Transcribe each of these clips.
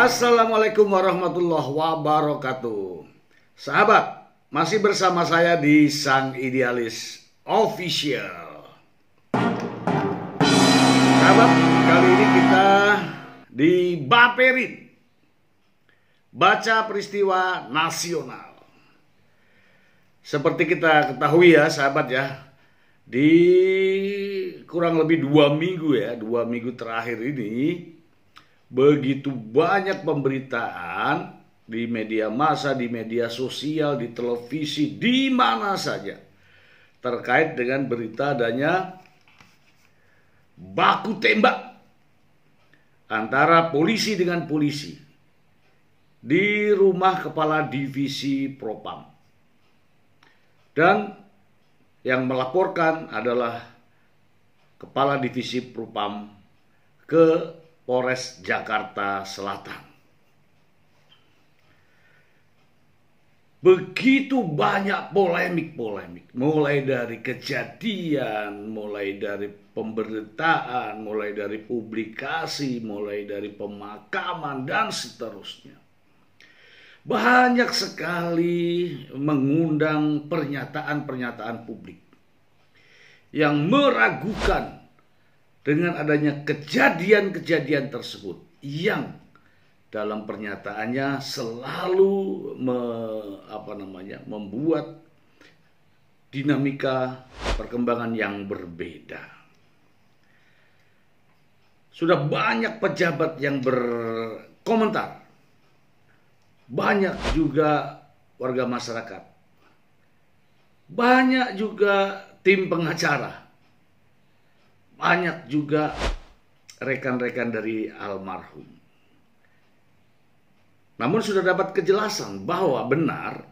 Assalamualaikum warahmatullahi wabarakatuh. Sahabat, masih bersama saya di Sang Idealis Official. Sahabat, kali ini kita dibaperin baca peristiwa nasional. Seperti kita ketahui ya sahabat ya, di kurang lebih 2 minggu terakhir ini begitu banyak pemberitaan di media massa, di media sosial, di televisi, di mana saja terkait dengan berita adanya baku tembak antara polisi dengan polisi di rumah kepala divisi Propam. Dan yang melaporkan adalah kepala divisi Propam ke Polres Jakarta Selatan. Begitu banyak polemik, mulai dari kejadian, mulai dari pemberitaan, mulai dari publikasi, mulai dari pemakaman, dan seterusnya. Banyak sekali mengundang pernyataan-pernyataan publik yang meragukan dengan adanya kejadian-kejadian tersebut yang dalam pernyataannya selalu membuat dinamika perkembangan yang berbeda. Sudah banyak pejabat yang berkomentar, banyak juga warga masyarakat, banyak juga tim pengacara, banyak juga rekan-rekan dari almarhum. Namun sudah dapat kejelasan bahwa benar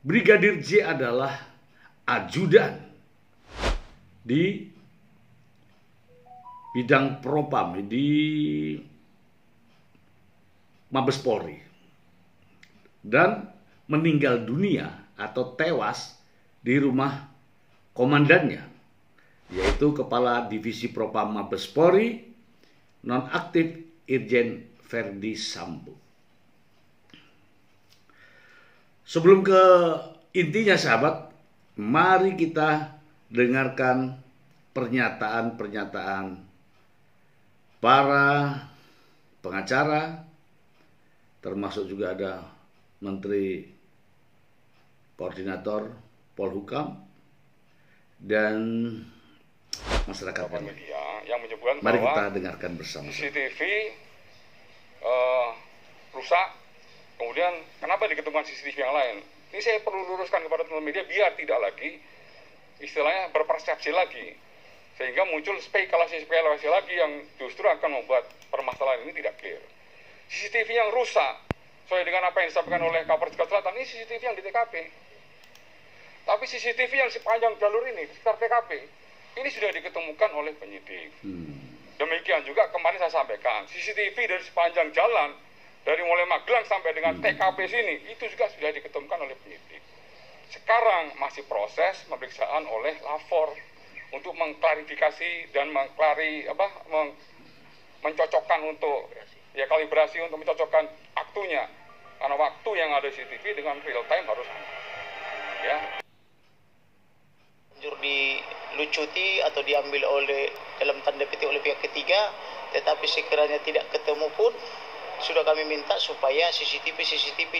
Brigadir J adalah ajudan di bidang Propam di Mabes Polri dan meninggal dunia atau tewas di rumah komandannya, yaitu Kepala Divisi Propam Mabes Polri nonaktif Irjen Verdi Sambo. Sebelum ke intinya sahabat, mari kita dengarkan pernyataan-pernyataan para pengacara, termasuk juga ada Menteri Koordinator Polhukam dan masyarakat media yang menyebutkan mari bahwa kita dengarkan bersama. CCTV rusak, kemudian kenapa diketemukan CCTV yang lain? Ini saya perlu luruskan kepada teman media biar tidak lagi istilahnya berpersepsi lagi, sehingga muncul spekulasi lagi yang justru akan membuat permasalahan ini tidak clear. CCTV yang rusak sesuai dengan apa yang disampaikan oleh Kapolres Jakarta Selatan, ini CCTV yang di TKP. Tapi CCTV yang sepanjang jalur ini, sekitar TKP, ini sudah diketemukan oleh penyidik. Demikian juga kemarin saya sampaikan, CCTV dari sepanjang jalan, dari mulai Magelang sampai dengan TKP sini, itu juga sudah diketemukan oleh penyidik. Sekarang masih proses pemeriksaan oleh lapor untuk mengklarifikasi dan mencocokkan untuk kalibrasi untuk mencocokkan aktunya. Karena waktu yang ada CCTV dengan real time harus ya. Dilucuti atau diambil oleh dalam tanda petik oleh pihak ketiga, tetapi sekiranya tidak ketemu pun sudah kami minta supaya CCTV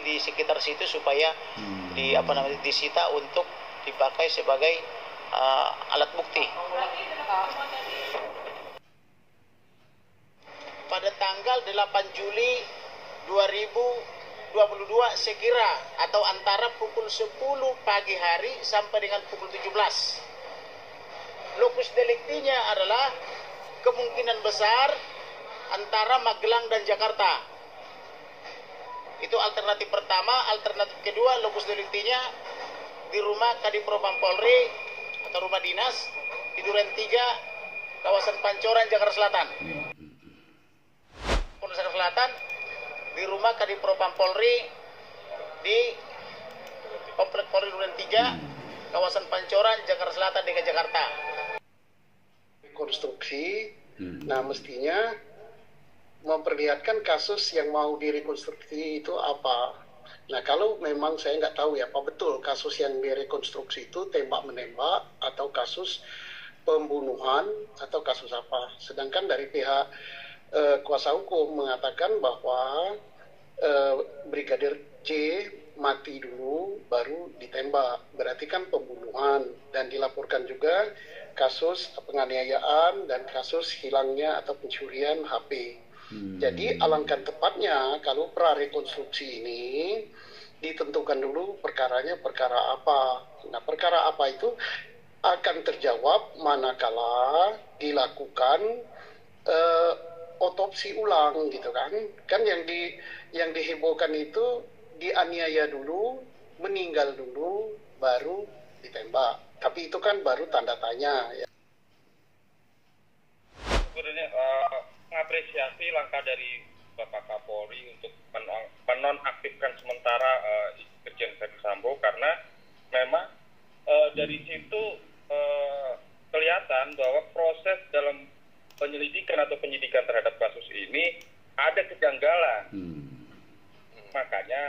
di sekitar situ supaya disita untuk dipakai sebagai alat bukti. Pada tanggal 8 Juli 2022 sekira atau antara pukul 10 pagi hari sampai dengan pukul 17. Lokus deliktinya adalah kemungkinan besar antara Magelang dan Jakarta. Itu alternatif pertama. Alternatif kedua, lokus deliktinya di rumah Kadipropam Polri atau rumah dinas di Duren 3, kawasan Pancoran, Jakarta Selatan. Polres Jakarta Selatan di rumah Kadipropam Polri di Komplek Polri Duren 3, kawasan Pancoran, Jakarta Selatan, DKI Jakarta. Konstruksi, nah mestinya memperlihatkan kasus yang mau direkonstruksi itu apa. Nah, kalau memang saya nggak tahu ya, apa betul kasus yang direkonstruksi itu tembak-menembak atau kasus pembunuhan atau kasus apa. Sedangkan dari pihak kuasa hukum mengatakan bahwa Brigadir C mati dulu baru ditembak, berarti kan pembunuhan, dan dilaporkan juga kasus penganiayaan dan kasus hilangnya atau pencurian HP. Jadi alangkah tepatnya kalau prarekonstruksi ini ditentukan dulu perkaranya perkara apa. Nah, perkara apa itu akan terjawab manakala dilakukan otopsi ulang gitu kan. Kan yang dihebohkan itu dianiaya dulu, meninggal dulu, baru ditembak. Tapi itu kan baru tanda tanya ya. Sebenarnya mengapresiasi langkah dari Bapak Kapolri untuk menonaktifkan sementara Irjen Verdi Sambo, karena memang dari situ kelihatan bahwa proses dalam penyelidikan atau penyidikan terhadap kasus ini ada kejanggalan. Makanya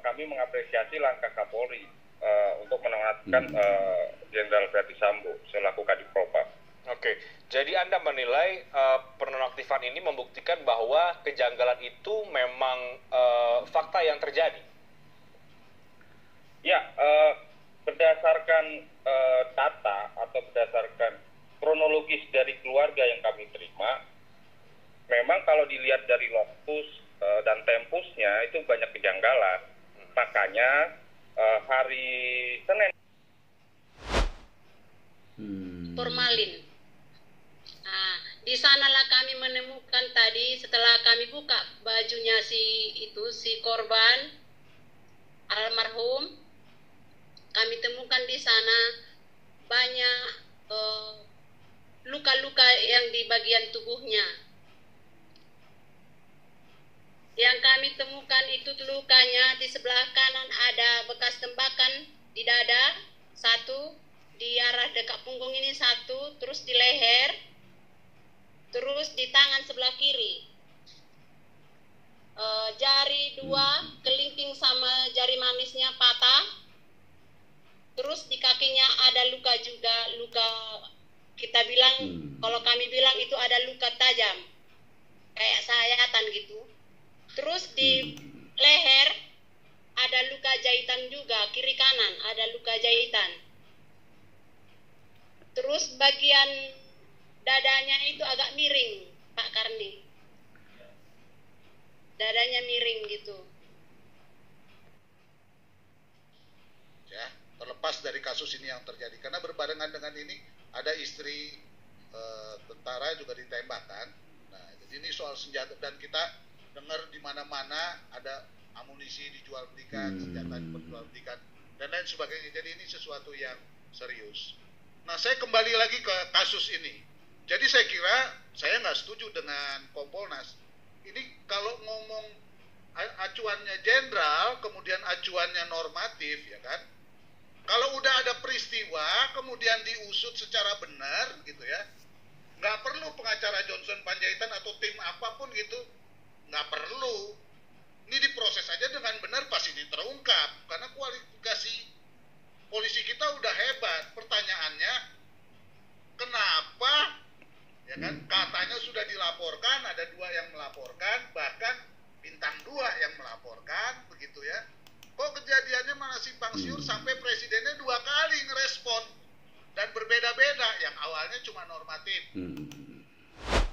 kami mengapresiasi langkah Kapolri untuk menonaktifkan Jenderal Verdi Sambo selaku Kadif Propam. Oke, jadi Anda menilai penonaktifan ini membuktikan bahwa kejanggalan itu memang fakta yang terjadi? Ya, berdasarkan data atau berdasarkan kronologis dari keluarga yang kami terima, memang kalau dilihat dari lokus dan tempusnya itu banyak kejanggalan. Makanya hari Senin formalin. Nah, di sanalah kami menemukan tadi setelah kami buka bajunya si korban almarhum, kami temukan di sana banyak luka-luka yang di bagian tubuhnya. Yang kami temukan itu lukanya di sebelah kanan ada bekas tembakan di dada satu, di arah dekat punggung ini satu, terus di leher, terus di tangan sebelah kiri. Jari dua, kelingking sama jari manisnya patah. Terus di kakinya ada luka juga, luka kita bilang, kalau kami bilang itu ada luka tajam, kayak sayatan gitu. Terus di leher ada luka jahitan juga, kiri kanan ada luka jahitan. Terus bagian dadanya itu agak miring, Pak Karni. Dadanya miring gitu. Ya, terlepas dari kasus ini yang terjadi, karena berbarengan dengan ini ada istri tentara juga ditembak kan. Nah, jadi ini soal senjata, dan kita dengar di mana-mana ada amunisi dijual belikan, senjata dijual belikan, dan lain sebagainya. Jadi ini sesuatu yang serius. Nah, saya kembali lagi ke kasus ini. Jadi saya kira saya nggak setuju dengan Kompolnas. Ini kalau ngomong acuannya jenderal, kemudian acuannya normatif, ya kan? Kalau udah ada peristiwa, kemudian diusut secara benar, gitu ya, nggak perlu pengacara Johnson Panjaitan atau tim apapun gitu, nggak perlu. Ini diproses aja dengan benar, pasti terungkap. Karena kualifikasi polisi kita udah hebat. Pertanyaannya, kenapa? Ya kan, katanya sudah dilaporkan, ada 2 yang melaporkan, bahkan bintang 2 yang melaporkan, begitu ya. Kok kejadiannya malah simpang siur sampai presidennya 2 kali ngerespon dan berbeda-beda, yang awalnya cuma normatif.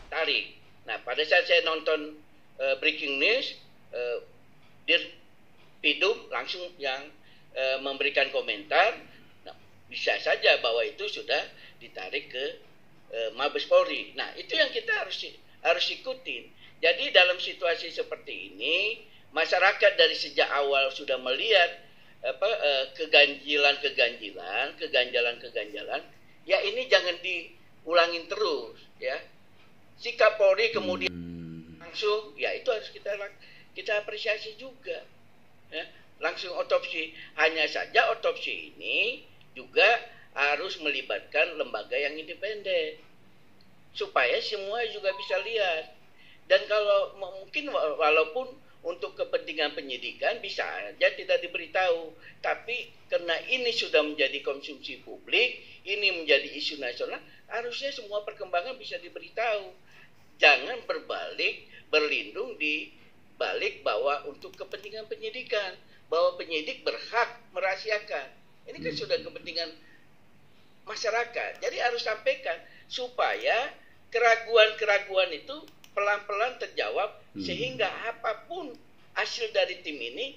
Tarik. Nah, pada saat saya nonton breaking news, Dirpidum langsung yang memberikan komentar. Nah, bisa saja bahwa itu sudah ditarik ke Mabes Polri. Nah, itu yang kita harus ikutin. Jadi dalam situasi seperti ini, masyarakat dari sejak awal sudah melihat keganjilan, ya ini jangan diulangin terus, ya. Sikap Polri kemudian langsung, ya itu harus kita apresiasi juga, ya. Langsung otopsi. Hanya saja otopsi ini juga harus melibatkan lembaga yang independen supaya semua juga bisa lihat. Dan kalau mungkin walaupun untuk kepentingan penyidikan bisa aja tidak diberitahu, tapi karena ini sudah menjadi konsumsi publik, ini menjadi isu nasional, harusnya semua perkembangan bisa diberitahu. Jangan berlindung di balik bahwa untuk kepentingan penyidikan, bahwa penyidik berhak merahasiakan. Ini kan sudah kepentingan masyarakat. Jadi harus sampaikan supaya keraguan-keraguan itu pelan-pelan terjawab, sehingga apapun hasil dari tim ini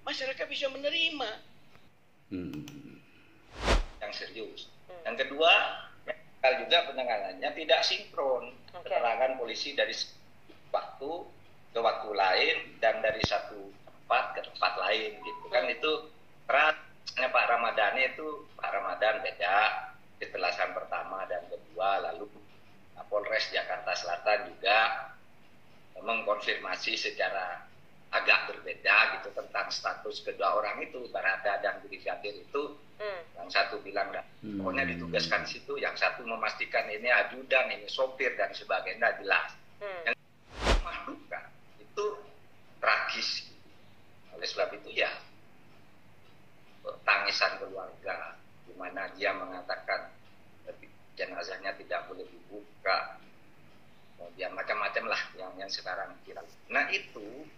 masyarakat bisa menerima. Yang serius. Yang kedua, juga penanganannya tidak sinkron. Keterangan polisi dari waktu ke waktu lain dan dari satu tempat ke tempat lain gitu kan. Itu misalnya Pak Ramadan beda penjelasan pertama dan kedua, lalu Polres Jakarta Selatan juga mengkonfirmasi secara agak berbeda gitu tentang status kedua orang itu, Barada dan Brigadir itu. Yang satu bilang pokoknya ditugaskan situ, yang satu memastikan ini ajudan, ini sopir dan sebagainya, jelas. Yang duka itu tragis. Oleh sebab itu ya tangisan keluarga di mana dia mengatakan jenazahnya tidak boleh dibuka, kemudian macam-macam lah yang sekarang viral. Nah itu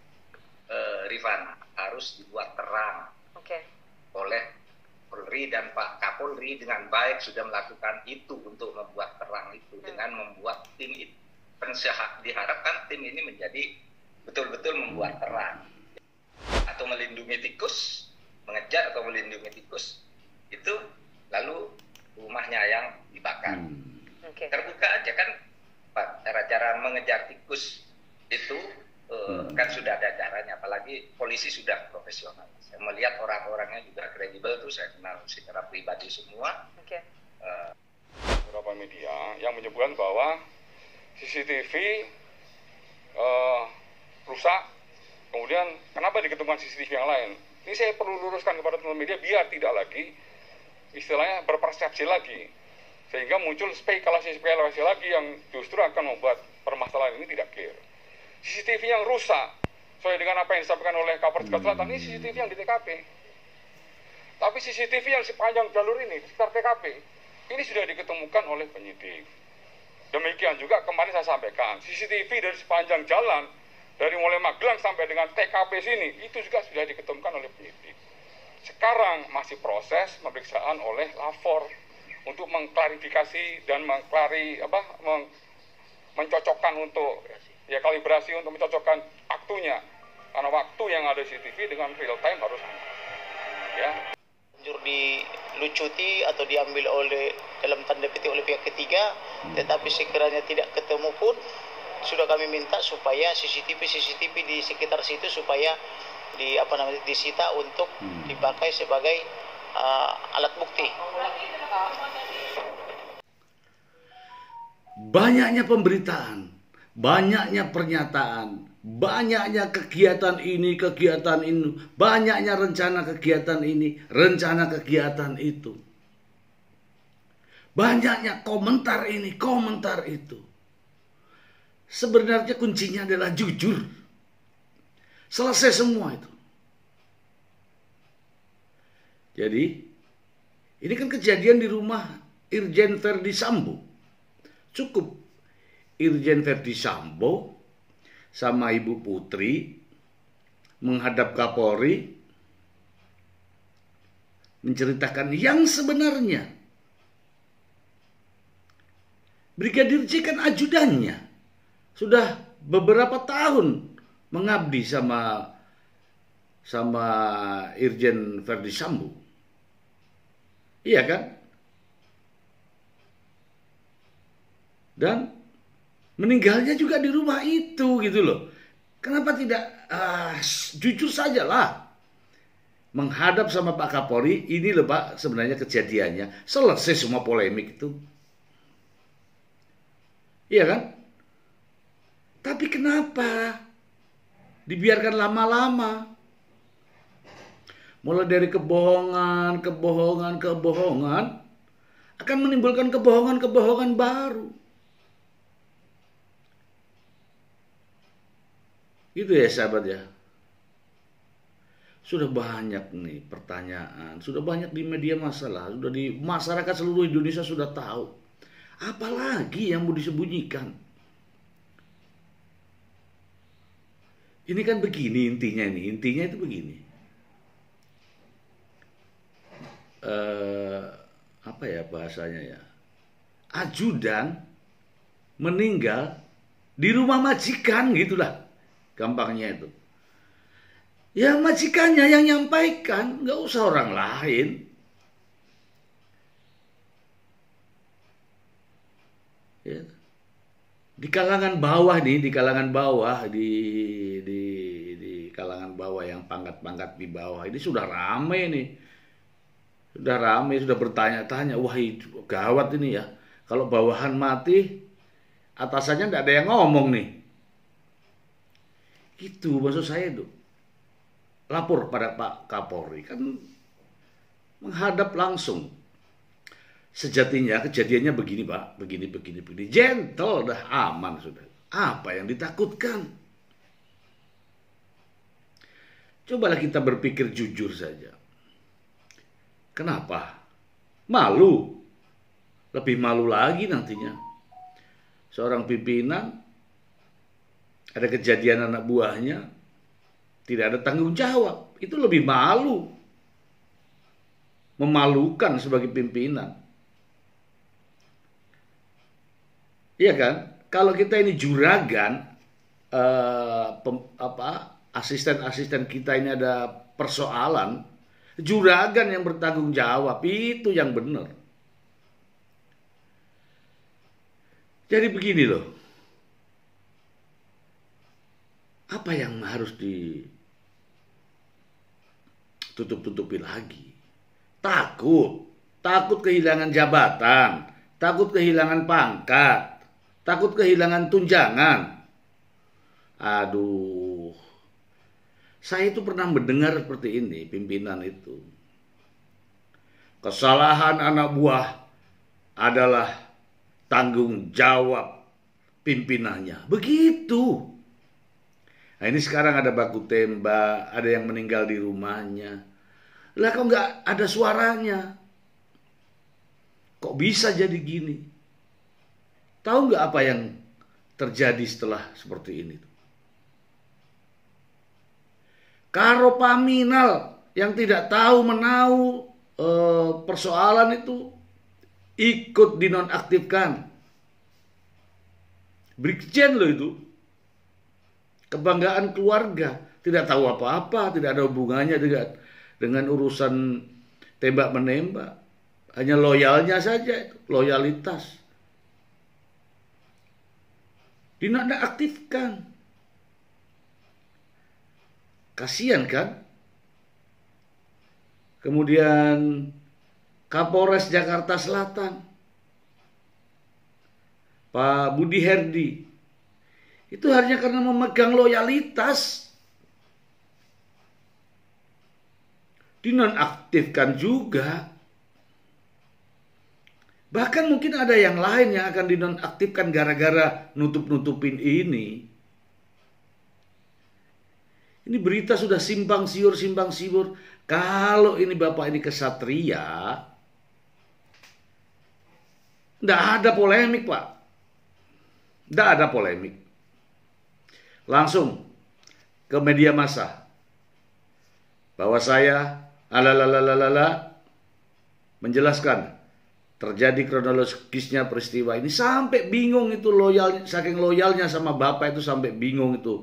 Rifana harus dibuat terang oleh Polri, dan Pak Kapolri dengan baik sudah melakukan itu untuk membuat terang itu dengan membuat tim itu. Diharapkan tim ini menjadi betul-betul membuat terang atau melindungi tikus, mengejar atau melindungi tikus itu, lalu rumahnya yang dibakar. Terbuka aja kan cara-cara mengejar tikus itu kan sudah ada caranya, apalagi polisi sudah profesional. Saya melihat orang-orangnya juga kredibel tuh, saya kenal secara pribadi semua. Beberapa media yang menyebutkan bahwa CCTV rusak, kemudian kenapa diketemukan CCTV yang lain? Ini saya perlu luruskan kepada teman media biar tidak lagi istilahnya berpersepsi lagi, sehingga muncul spekulasi lagi yang justru akan membuat permasalahan ini tidak clear. CCTV yang rusak sesuai dengan apa yang disampaikan oleh Kapolres Jakarta Selatan, ini CCTV yang di TKP. Tapi CCTV yang sepanjang jalur ini di sekitar TKP ini sudah diketemukan oleh penyidik. Demikian juga kemarin saya sampaikan CCTV dari sepanjang jalan dari mulai Magelang sampai dengan TKP sini itu juga sudah diketemukan oleh penyidik. Sekarang masih proses pemeriksaan oleh lapor untuk mengklarifikasi dan mencocokkan untuk kalibrasi untuk mencocokkan aktunya, karena waktu yang ada CCTV dengan real time harus dilucuti atau diambil oleh dalam tanda petik oleh pihak ketiga, tetapi sekiranya tidak ketemu pun sudah kami minta supaya CCTV di sekitar situ supaya disita untuk dipakai sebagai alat bukti. Banyaknya pemberitaan, banyaknya pernyataan, banyaknya kegiatan ini, kegiatan itu, banyaknya rencana kegiatan ini, rencana kegiatan itu. Banyaknya komentar ini, komentar itu. Sebenarnya kuncinya adalah jujur. Selesai semua itu. Jadi, ini kan kejadian di rumah Irjen Verdi Sambo. Cukup Irjen Verdi Sambo sama Ibu Putri menghadap Kapolri menceritakan yang sebenarnya. Brigadir J kan ajudannya. Sudah beberapa tahun mengabdi sama Irjen Verdi Sambo. Iya kan? Dan meninggalnya juga di rumah itu gitu loh. Kenapa tidak jujur sajalah menghadap sama Pak Kapolri, ini loh Pak sebenarnya kejadiannya, selesai semua polemik itu. Iya kan? Tapi kenapa dibiarkan lama-lama? Mulai dari kebohongan akan menimbulkan kebohongan baru. Gitu ya sahabat ya. Sudah banyak nih pertanyaan, sudah banyak di media massa lah, sudah di masyarakat seluruh Indonesia sudah tahu. Apalagi yang mau disembunyikan? Ini kan begini intinya itu begini. Apa ya bahasanya ya? Ajudan meninggal di rumah majikan, gitulah gampangnya itu. Ya majikannya yang nyampaikan, nggak usah orang lain. Ya. Di kalangan bawah nih, di kalangan bawah di kalangan bawah yang pangkat-pangkat di bawah ini sudah rame nih. Sudah rame, sudah bertanya-tanya, wah itu gawat ini ya. Kalau bawahan mati, atasannya nggak ada yang ngomong nih. Gitu maksud saya itu. Lapor pada Pak Kapolri, kan menghadap langsung. Sejatinya kejadiannya begini Pak, begini. Gentle, dah aman sudah. Apa yang ditakutkan? Cobalah kita berpikir jujur saja. Kenapa? Malu. Lebih malu lagi nantinya. Seorang pimpinan, ada kejadian anak buahnya, tidak ada tanggung jawab. Itu lebih malu. Memalukan sebagai pimpinan. Iya kan? Kalau kita ini juragan, asisten-asisten kita ini ada persoalan, juragan yang bertanggung jawab, itu yang benar. Jadi begini loh. Apa yang harus ditutup-tutupi lagi? Takut kehilangan jabatan, takut kehilangan pangkat, takut kehilangan tunjangan. Aduh, saya itu pernah mendengar seperti ini, pimpinan itu. Kesalahan anak buah adalah tanggung jawab pimpinannya. Begitu. Nah ini sekarang ada baku tembak, ada yang meninggal di rumahnya. Lah kok nggak ada suaranya? Kok bisa jadi gini? Tahu nggak apa yang terjadi setelah seperti ini? Karo Paminal yang tidak tahu menahu persoalan itu ikut dinonaktifkan. Brigjen loh itu. Kebanggaan keluarga, tidak tahu apa-apa, tidak ada hubungannya dengan urusan tembak menembak. Hanya loyalnya saja, loyalitas. Dinonaktifkan. Kasihan kan? Kemudian Kapolres Jakarta Selatan, Pak Budi Herdi, itu hanya karena memegang loyalitas. Dinonaktifkan juga. Bahkan mungkin ada yang lain yang akan dinonaktifkan gara-gara nutup-nutupin ini. Ini berita sudah simpang siur. Kalau ini Bapak ini kesatria, tidak ada polemik Pak. Tidak ada polemik. Langsung ke media massa bahwa saya menjelaskan terjadi kronologisnya peristiwa ini, sampai bingung itu saking loyalnya sama Bapak itu, sampai bingung itu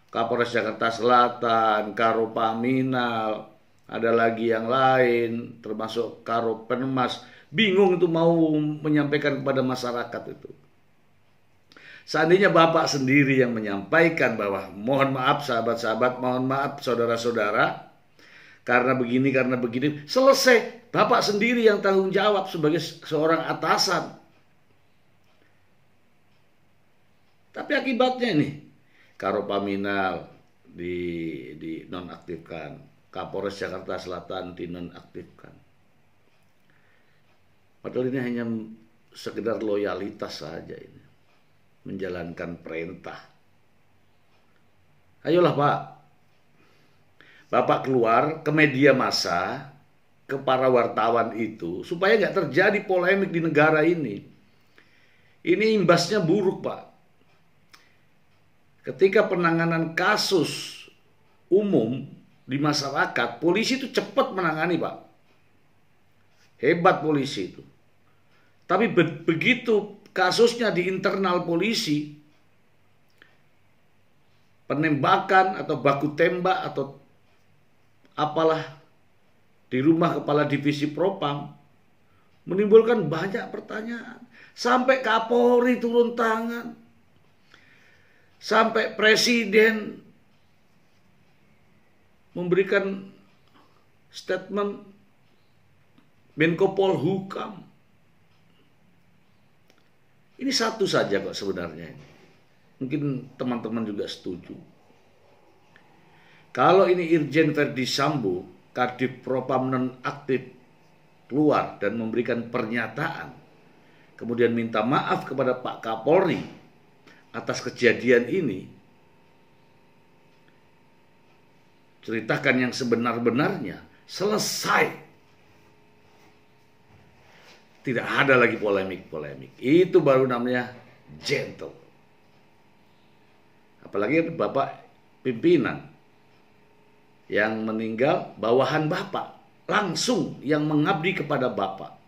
Kapolres Jakarta Selatan, Karo Paminal, ada lagi yang lain termasuk Karo Penmas, bingung itu mau menyampaikan kepada masyarakat itu. Seandainya Bapak sendiri yang menyampaikan bahwa mohon maaf sahabat-sahabat, mohon maaf saudara-saudara, karena begini, selesai. Bapak sendiri yang tanggung jawab sebagai seorang atasan. Tapi akibatnya ini, Karo Paminal dinonaktifkan, Kapolres Jakarta Selatan dinonaktifkan. Padahal ini hanya sekedar loyalitas saja ini. Menjalankan perintah. Ayolah Pak, Bapak keluar ke media massa, ke para wartawan itu, supaya nggak terjadi polemik di negara ini. Ini imbasnya buruk Pak. Ketika penanganan kasus umum di masyarakat, polisi itu cepat menangani Pak. Hebat polisi itu. Tapi begitu kasusnya di internal polisi, penembakan atau baku tembak atau apalah di rumah kepala divisi Propam, menimbulkan banyak pertanyaan. Sampai Kapolri turun tangan, sampai Presiden memberikan statement, Menko Polhukam. Ini satu saja kok sebenarnya. Mungkin teman-teman juga setuju. Kalau ini Irjen Verdi Sambo, Kadif Propam nonaktif, keluar dan memberikan pernyataan, kemudian minta maaf kepada Pak Kapolri atas kejadian ini, ceritakan yang sebenar-benarnya, selesai. Tidak ada lagi polemik-polemik. Itu baru namanya gentle. Apalagi Bapak pimpinan yang meninggal, bawahan Bapak langsung yang mengabdi kepada Bapak.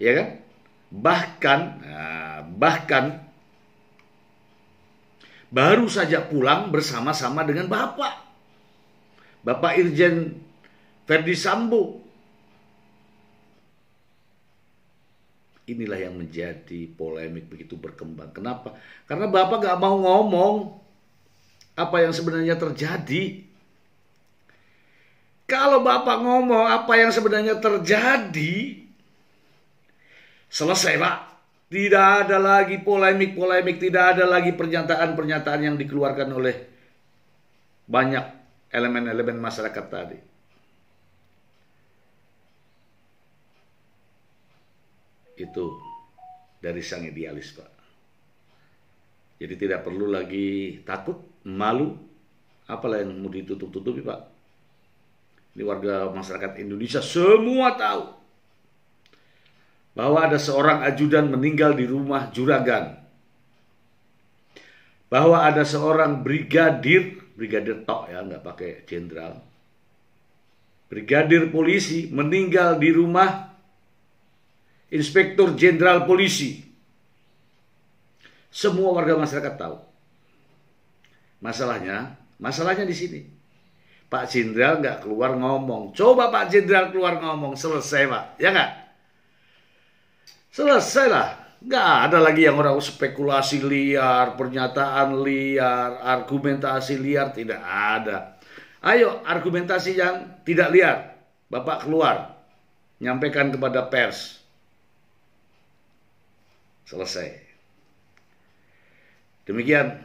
Ya kan? Bahkan baru saja pulang bersama-sama dengan Bapak. Bapak Irjen Verdi Sambo. Inilah yang menjadi polemik begitu berkembang. Kenapa? Karena Bapak gak mau ngomong apa yang sebenarnya terjadi. Kalau Bapak ngomong apa yang sebenarnya terjadi, selesai Pak. Tidak ada lagi polemik-polemik, tidak ada lagi pernyataan-pernyataan yang dikeluarkan oleh banyak elemen-elemen masyarakat tadi. Itu dari sang idealis Pak. Jadi tidak perlu lagi takut, malu, apalah yang mau ditutup-tutupi Pak. Ini warga masyarakat Indonesia semua tahu bahwa ada seorang ajudan meninggal di rumah juragan. Bahwa ada seorang brigadir tok ya, nggak pakai jenderal. Brigadir polisi meninggal di rumah Inspektur Jenderal Polisi. Semua warga masyarakat tahu. Masalahnya di sini. Pak Jenderal nggak keluar ngomong. Coba Pak Jenderal keluar ngomong, selesai Pak. Ya nggak? Selesai lah. Nggak ada lagi yang orang spekulasi liar, pernyataan liar, argumentasi liar, tidak ada. Ayo argumentasi yang tidak liar. Bapak keluar, nyampaikan kepada pers. Selesai. Demikian.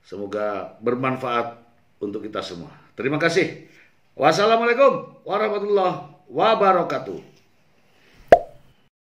Semoga bermanfaat untuk kita semua. Terima kasih. Wassalamualaikum warahmatullahi wabarakatuh.